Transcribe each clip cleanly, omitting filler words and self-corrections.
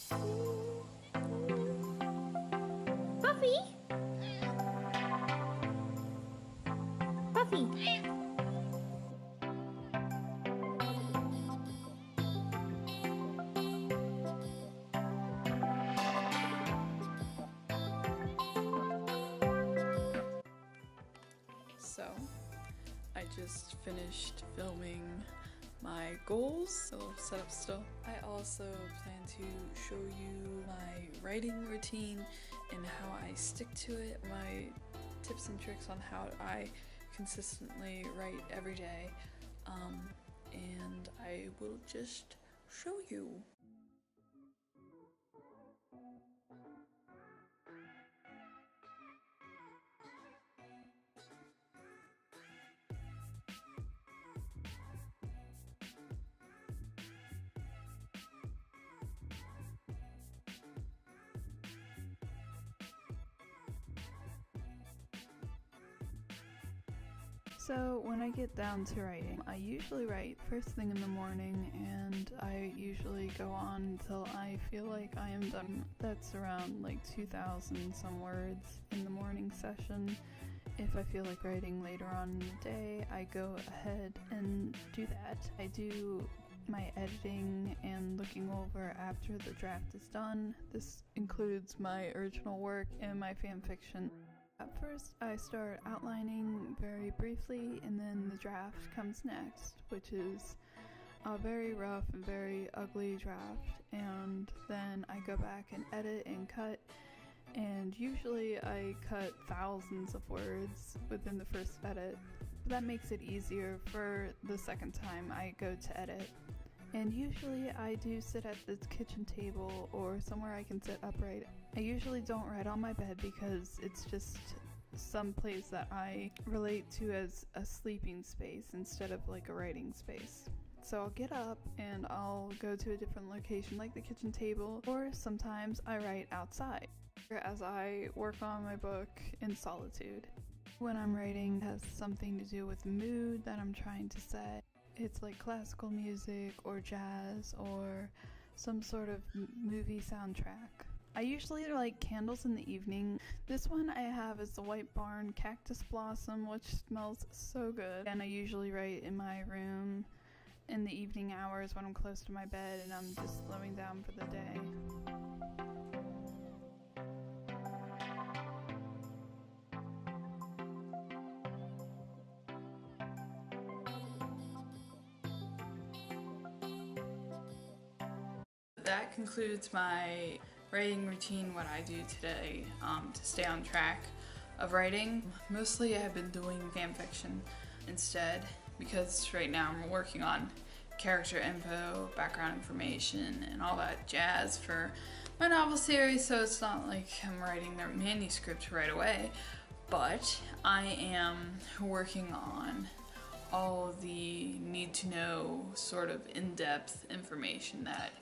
Puffy? Puffy? So, I just finished filming my goals, a little setup still. I also plan to show you my writing routine and how I stick to it, my tips and tricks on how I consistently write every day, and I will just show you. So when I get down to writing, I usually write first thing in the morning, and I usually go on until I feel like I am done. That's around like 2,000 some words in the morning session. If I feel like writing later on in the day, I go ahead and do that. I do my editing and looking over after the draft is done. This includes my original work and my fan fiction. At first, I start outlining very briefly, and then the draft comes next, which is a very rough and very ugly draft, and then I go back and edit and cut, and usually I cut thousands of words within the first edit. That makes it easier for the second time I go to edit. And usually I do sit at the kitchen table or somewhere I can sit upright. I usually don't write on my bed because it's just some place that I relate to as a sleeping space instead of like a writing space. So I'll get up and I'll go to a different location like the kitchen table, or sometimes I write outside as I work on my book in solitude. When I'm writing, it has something to do with the mood that I'm trying to set. It's like classical music or jazz or some sort of movie soundtrack. I usually like candles in the evening. This one I have is the White Barn Cactus Blossom, which smells so good. And I usually write in my room in the evening hours when I'm close to my bed and I'm just slowing down for the day. That concludes my writing routine, what I do today to stay on track of writing. Mostly I've been doing fan fiction instead, because right now I'm working on character info, background information, and all that jazz for my novel series, so it's not like I'm writing their manuscript right away, but I am working on all the need-to-know sort of in-depth information that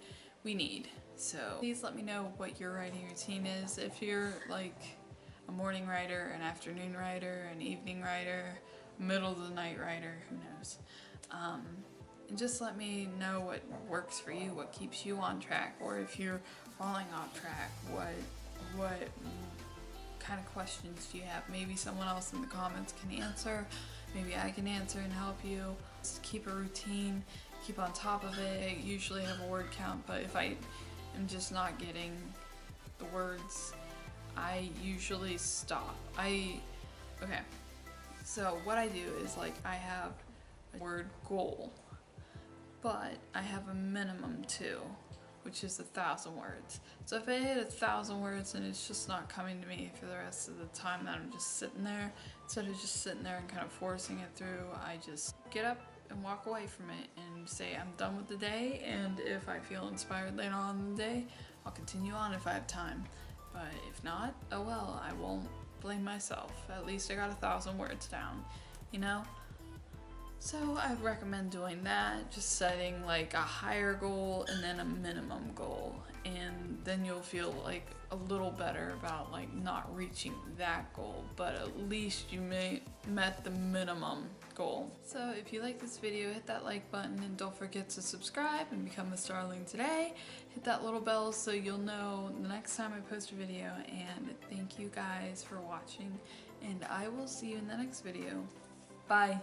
we need. So please let me know what your writing routine is. If you're like a morning writer, an afternoon writer, an evening writer, middle of the night writer, who knows. And just let me know what works for you, what keeps you on track, or if you're falling off track, what kind of questions do you have? Maybe someone else in the comments can answer, maybe I can answer and help you. Just keep a routine, keep on top of it. I usually have a word count, but if I am just not getting the words, I usually stop. Okay, so what I do is like I have a word goal, but I have a minimum too, which is 1,000 words. So if I hit 1,000 words and it's just not coming to me for the rest of the time that I'm just sitting there, instead of just sitting there and kind of forcing it through, I just get up and walk away from it and say I'm done with the day, and if I feel inspired later on in the day, I'll continue on if I have time. But if not, oh well, I won't blame myself. At least I got 1,000 words down, you know? So I recommend doing that, just setting like a higher goal and then a minimum goal, and then you'll feel like a little better about like not reaching that goal, but at least you met the minimum goal. So if you like this video, hit that like button and don't forget to subscribe and become a Starling today, hit that little bell so you'll know the next time I post a video, and thank you guys for watching, and I will see you in the next video. Bye!